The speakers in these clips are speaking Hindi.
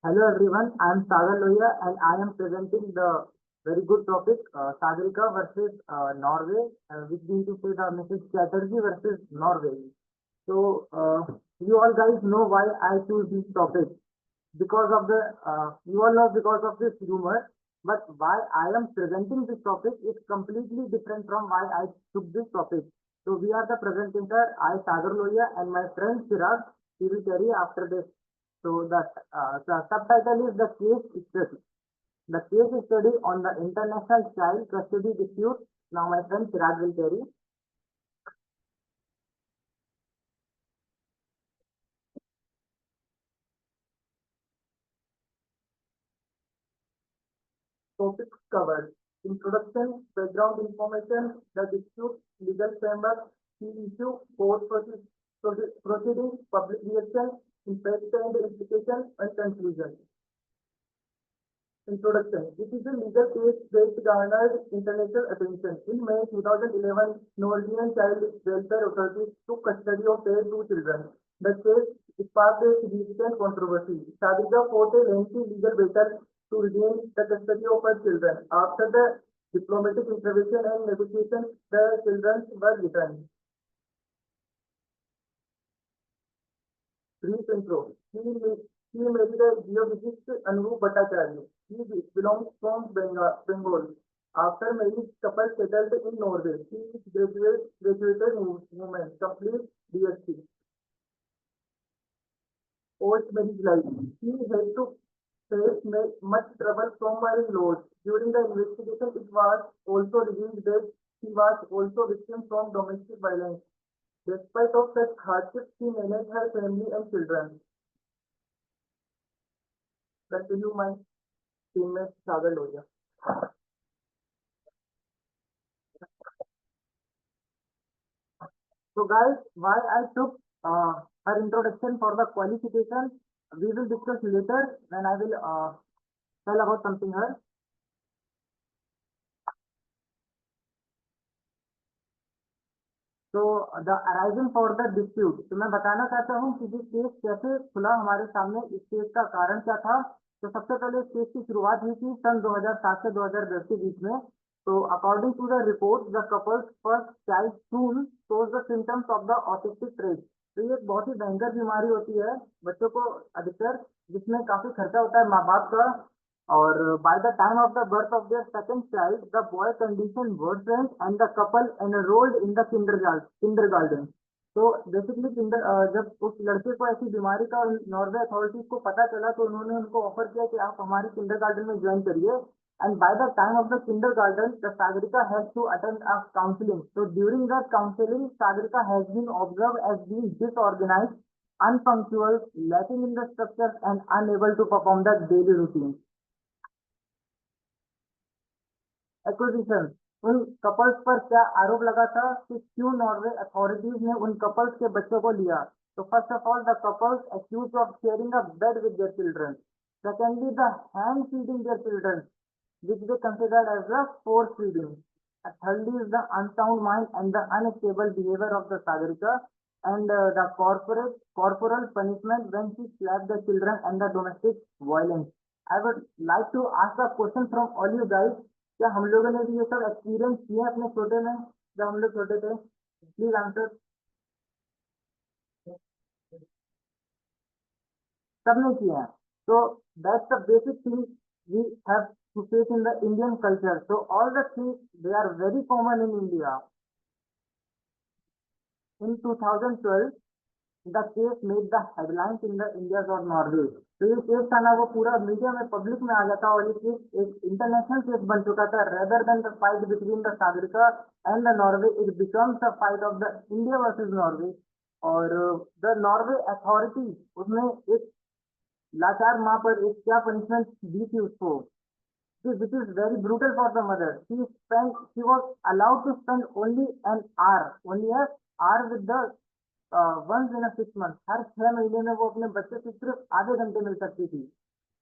Hello everyone, I am Sagar Lohia and I am presenting the very good topic Sagarika versus Norway, which means to say the Mrs. Chatterjee versus Norway. You all guys know why I choose this topic because of you all know because of this humor, but why I am presenting this topic is completely different from why I took this topic. So we are the presenter, I Sagar Lohia and my friend Chirag, he will carry after this. The subtitle is the case study. The case study on the international child custody dispute. Now my friend Chirag will carry. Topics covered: introduction, background information, the dispute, legal framework, key issue, proceedings, public reaction, impact and implication, and conclusion. Introduction. It is a legal case that garnered international attention. In May 2011, Norwegian Child Welfare Authority took custody of their two children. The case sparked a significant controversy. Sadika fought a lengthy legal battle to regain the custody of her children. After the diplomatic intervention and negotiations, the children were returned. Brief intro. He married a geophysicist Anurup Bhattacharya. He belongs from Bengal. After marriage, couple settled in Norway. He is graduated woman, complete DSc. Post marriage life. He had to face much trouble from her in-laws. During the investigation, it was also revealed that he was also victim from domestic violence. Despite of such hardships, she managed her family and children. Continue my teammate Sagar Lohia. So guys, why I took her introduction for the qualification, we will discuss later when I will tell about something her. तो the arising for the dispute, तो मैं बताना चाहता हूँ कि ये केस कैसे खुला हमारे सामने, इस केस का कारण क्या था। तो सबसे पहले इस केस की शुरुआत हुई थी सन 2007 से 2010 के बीच में। तो according to the report, the couple's first child soon shows the symptoms of the autistic trait. तो ये एक बहुत ही भयंकर बीमारी होती है बच्चों को अधिकतर, जिसमें काफी खर्चा होता है माँ बाप का। और by the time of the birth of their second child, the boy condition worsened and the couple enrolled in the kindergarten. तो बेसिकली जब उस लड़के को ऐसी बीमारी का नॉर्वे अथॉरिटीज को पता चला, तो उन्होंने उनको ऑफर किया कि आप हमारी किंडरगार्टन में ज्वाइन करिए। And by the time of the kindergarten, the Sagarika has to attend a counseling. So during the counseling, Sagarika has been observed as being disorganized, unpunctual, lacking in the structures, and unable to perform the daily routine. Acquisition, उन कपल्स पर क्या आरोप लगा था कि क्यों नॉर्वे अथॉरिटीज ने उन कपल्स के बच्चों को लिया। तो first of all, the couples accuse of sharing a bed with their children. Secondly, the hand feeding their children which they considered as a force feeding. Thirdly is the unsound mind and the unstable behavior of the Sagarika, and the corporal punishment when she slapped the children and the domestic violence. I would like to ask a question from all you guys. क्या हम लोगों ने भी ये सब एक्सपीरियंस किए अपने छोटे में जब हम लोग छोटे थे? Please answer. सबने किया है। So that's the basic thing we have to face in the Indian culture. So all the things, they are very common in India. In 2012, the case made the headlines in the India's or Norway. तो ये केस था ना, वो पूरा मीडिया में पब्लिक में आ जाता, और ये केस एक इंटरनेशनल केस बन चुका था। Rather than the fight between the Sagarika and the Norway, it becomes the fight of the India versus Norway. और द नॉर्वे अथॉरिटी उसने एक लाचार माँ पर एक क्या पनिशमेंट दी थी उसको, which is very brutal for the mother. She was allowed to spend only an hour with the once in a 6 months. हर 6 महीने में वो अपने बच्चे से सिर्फ आधे घंटे मिल सकती थी।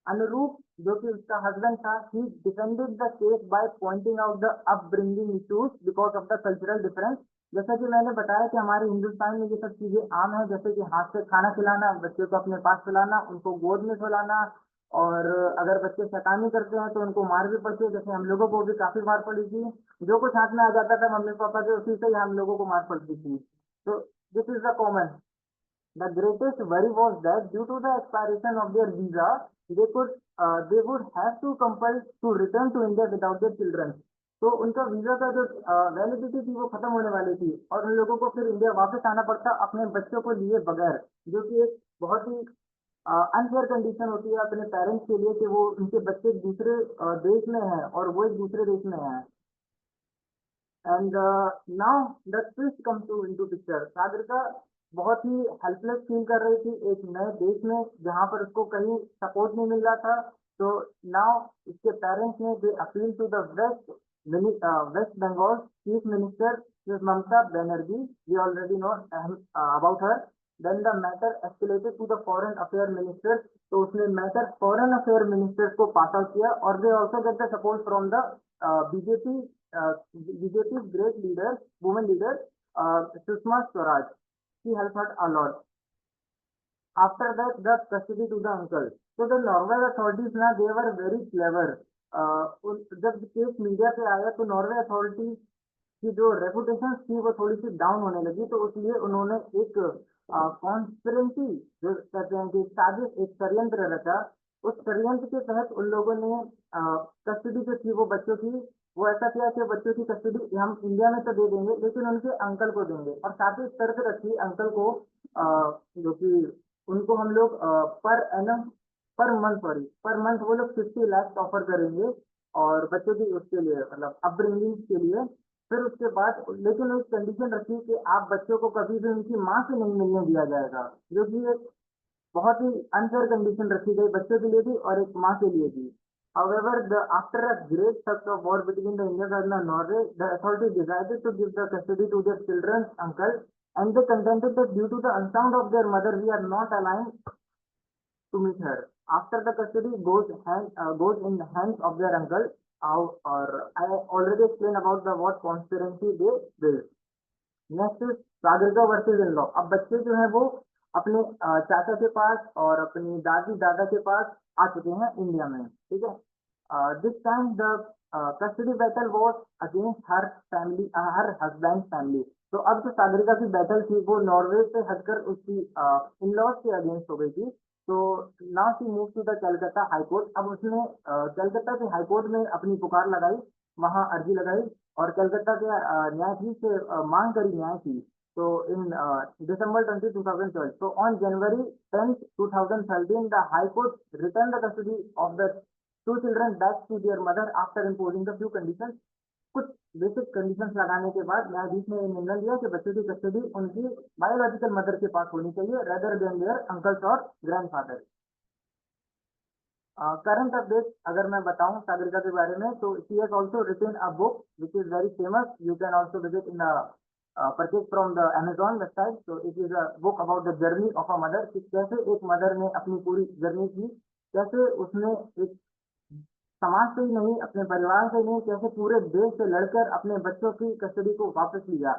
अनुरूप, जो कि उसका हस्बैंड था, he defended the case by pointing out the upbringing issues because of the cultural difference. जैसा कि मैंने बताया कि हमारे हिंदुस्तान में ये सब चीजें आम है, जैसे कि हाथ से खाना खिलाना, बच्चे को अपने पास खिलाना, उनको गोद में सुलाना, और अगर बच्चे शैतानी करते हैं तो उनको मार भी पड़ती है, जैसे हम लोगों को भी काफी मार पड़ी थी। जो कुछ हाथ में आ जाता था मम्मी पापा के, उसी से ही हम लोगों को मार पड़ती थी। तो this is the common. The greatest worry was that due to the expiration of their visa, they could they would have to compel to return to India without their children. तो उनका वीजा का जो वैलिडिटी थी वो खत्म होने वाली थी, और उन लोगों को फिर इंडिया वापस आना पड़ता अपने बच्चों को लिए बगैर, जो कि एक बहुत ही अनफेयर कंडीशन होती है अपने पेरेंट्स के लिए, कि वो उनके बच्चे दूसरे देश में हैं और वो एक दूसरे देश में हैं। And now the twist come to into picture. Sagarika बहुत ही हेल्पलेस फील कर रही थी एक नए देश में, जहां पर उसको कहीं सपोर्ट नहीं मिल रहा था। तो नाउ इसके पेरेंट्स ने they appeal to the West Bengal chief minister Mamata Banerjee. We already know about her. Then the matter escalated to the foreign affair minister. तो उसने मैटर फॉरेन अफेयर मिनिस्टर को पास आउट किया, और they also get the support from the BJP BJP's great leader, woman leader, Sushma Swaraj. She helped her a lot. After that, the custody to the uncle. So the Norway authorities now they were very clever. जब केस मीडिया पे आया तो नॉर्वे अथॉरिटी की जो रेपुटेशन थी वो थोड़ी सी डाउन होने लगी, तो इसलिए उन्होंने एक कॉन्स्पिरेसी जो कहते हैं कि साजिश, एक षड्यंत्र रचा। उस षड्यंत्र के तहत उन लोगों ने कस्टडी जो थी वो बच्चों की, वो ऐसा किया कि बच्चों की कस्टडी हम इंडिया में तो दे देंगे लेकिन उनके अंकल को देंगे, और साथ ही शर्त रखी अंकल को जो कि उनको हम लोग per annum per month, sorry per month वो लोग 50 लाख ऑफर करेंगे, और बच्चों की उसके लिए मतलब अपब्रिंगिंग के लिए। फिर उसके बाद लेकिन एक कंडीशन रखी कि आप बच्चों को कभी भी उनकी माँ से नहीं मिलने दिया जाएगा, जो कि एक बहुत ही अनफेयर कंडीशन रखी गई बच्चों के लिए भी और एक माँ के लिए भी। However, after a great tug of war between the Indians and the Norway, the authorities decided to give the custody to their children's uncle, and they contended that due to the unsound of their mother, we are not aligned to meet her. After the custody goes in the hands of their uncle, or I already explained about the what conspiracy they built. Next Sagarika versus in law. अब बच्चे जो है वो अपने चाचा के पास और अपनी दादी दादा के पास आ चुके हैं इंडिया में, ठीक है। This time the custody battle was against her family, her husband family. तो अब जो सागरिका की बैटल थी वो नॉर्वे से हटकर उसकी इन लॉज के अगेंस्ट हो गई थी। तो now she move to the Calcutta high court. अब उसने कलकत्ता के हाई कोर्ट में अपनी पुकार लगाई, वहां अर्जी लगाई, और कलकत्ता के न्यायाधीश से मांग करी न्याय की। तो इन दिसंबर 2012, so on January 10th 2013 the high court returned the custody of the two children back to their mother after imposing the few conditions। कुछ बेसिक कंडीशंस लगाने के बाद न्यायाधीश ने निर्णय लिया कि बच्चों की कस्टडी उनकी बायोलॉजिकल मदर के पास होनी चाहिए, रेदर देन देयर अंकल्स और ग्रैंडफादर। करंट अपडेट अगर मैं बताऊं सागरिका के बारे में, तो she has also written a book which is very famous. You can also visit in purchase from the Amazon website. तो it is a book about the journey of a mother, कि कैसे एक मदर ने अपनी पूरी जर्नी की, कैसे उसने एक समाज से ही नहीं, अपने परिवार से नहीं, कैसे पूरे देश से लड़कर अपने बच्चों की कस्टडी को वापस लिया।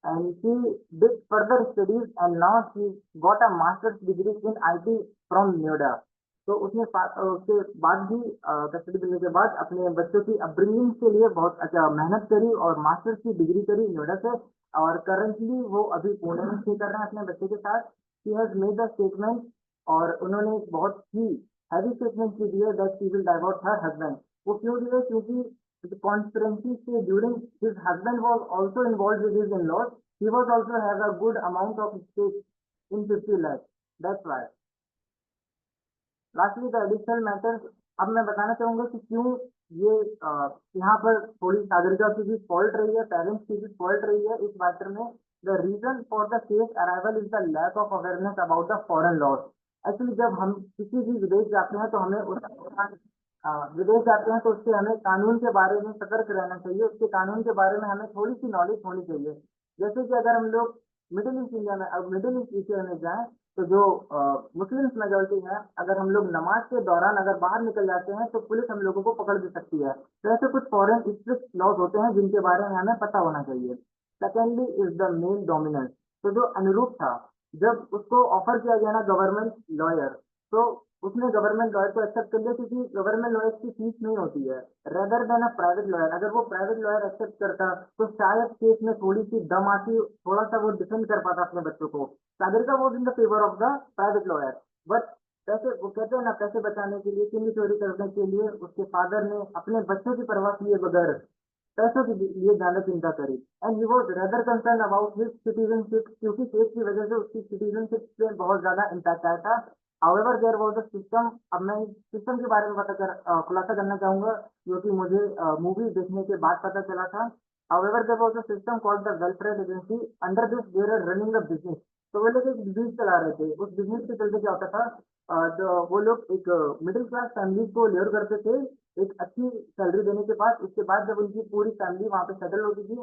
And she did further studies and now she got a masters degree in IT from Noida. तो उसने उसके बाद भी कस्टडी मिलने के बाद अपने बच्चों की अपब्रिंगिंग के लिए बहुत अच्छा मेहनत करी और मास्टर्स की डिग्री करी नोएडा से। और करंटली वो अभी पुणे में स्टे कर रहे हैं अपने बच्चे के साथ। She has made a statement, और उन्होंने एक बहुत ही हैवी स्टेटमेंट की दी है that she will divorce her husband. वो क्यों दिए? क्योंकि कॉन्स्पिरेसी से during his husband was also involved with his in-laws, he was also has a good amount of stake in 50 lakh, that's why. Lastly the additional matters. अब मैं बताना चाहूंगा कि क्यों ये यहाँ पर थोड़ी सागरिका की भी फॉल्ट रही है, पेरेंट्स की भी फॉल्ट रही है इस मैटर में। The reason for the case arrival is the lack of awareness about the foreign laws. Actually जब हम किसी भी विदेश जाते हैं तो हमें विदेश जाते हैं तो उसके हमें कानून के बारे में सतर्क रहना चाहिए, उसके कानून के बारे में हमें थोड़ी सी नॉलेज होनी चाहिए। जैसे कि अगर हम लोग मिडिल ईस्ट इंडिया में, अब मिडिल ईस्ट एशिया में जाएं, तो जो मुस्लिम्स मेजोरिटी है, अगर हम लोग नमाज के दौरान अगर बाहर निकल जाते हैं तो पुलिस हम लोगों को पकड़ भी सकती है। तो ऐसे कुछ फॉरेन स्ट्रिक्ट लॉज होते हैं जिनके बारे में हमें पता होना चाहिए। Secondly is the male dominance. तो जो अनुरूप था, जब उसको ऑफर किया गया ना गवर्नमेंट लॉयर, तो उसने गवर्नमेंट लॉयर को एक्सेप्ट कर लिया, क्योंकि गवर्नमेंट लॉयर की फीस नहीं होती है rather than a private lawyer. अगर वो प्राइवेट लॉयर एक्सेप्ट करता तो शायद केस में थोड़ी सी दम आती, थोड़ा सा वो डिफेंड कर पाता अपने बच्चों को। Sagarika was in the favour of the private lawyer, but पैसे, वो कहते हैं ना, पैसे बचाने के लिए, किन्नी चोरी करने के लिए उसके फादर ने अपने बच्चों की परवाह किए बगैर पैसों के लिए ज्यादा चिंता करी। And he was rather concern about his citizenship, क्योंकि केस की वजह से उसकी सिटीजनशिप पे बहुत ज्यादा इम्पैक्ट आया था। However there was a system. अब मैं सिस्टम के बारे में खुलासा करना चाहूंगा, जो कि मुझे मूवी देखने के बाद पता चला था। However there was a system called the welfare agency, under this there are running a business. तो वो लोग एक बिजनेस चला रहे थे, उस बिजनेस के चलते क्या होता था, वो लोग एक मिडिल क्लास फैमिली को लेयर करते थे एक अच्छी सैलरी देने के बाद। उसके बाद जब उनकी पूरी फैमिली वहां पे सेटल होती थी,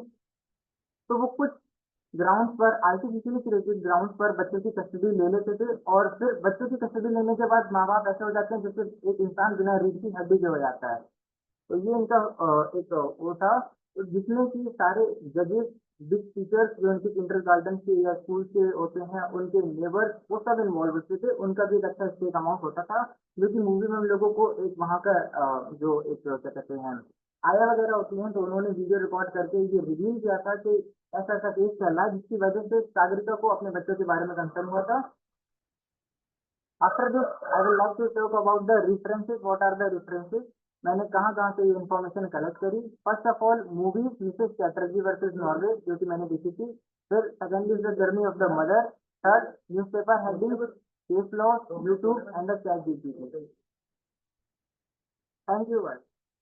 तो वो कुछ ग्राउंड्स पर, आर्टिफिशियली क्रिएटेड ग्राउंड्स पर बच्चों की कस्टडी ले लेते थे, और फिर बच्चों की कस्टडी लेने के बाद माँ बाप ऐसे हो जाते हैं जैसे एक इंसान बिना रीढ़ की हड्डी के हो जाता है। तो ये इनका एक वो था, जिसमें कि सारे जजेस, बिग टीचर्स जो इनके किंडर गार्डन के या स्कूल के होते हैं, उनके नेबर्स, वो सब इन्वॉल्व होते थे। उनका भी एक अच्छा स्टेक अमाउंट होता था, जो कि मूवी में हम लोगों को एक वहाँ का जो एक क्या कहते हैं, आया वगैरह होती हैं, तो उन्होंने वीडियो रिकॉर्ड करके ये रिवील किया था कि ऐसा ऐसा केस चल रहा है, जिसकी वजह से सागरिका को अपने बच्चों के बारे में कंसर्न हुआ था। After this I will like to talk about the references. What are the references? मैंने कहाँ कहाँ से ये इन्फॉर्मेशन कलेक्ट करी? First of all movies Mrs Chatterjee versus Norway, जो कि मैंने देखी थी। फिर second is the journey of the mother. Third, newspaper heading, case law, YouTube and the ChatGPT. Thank you.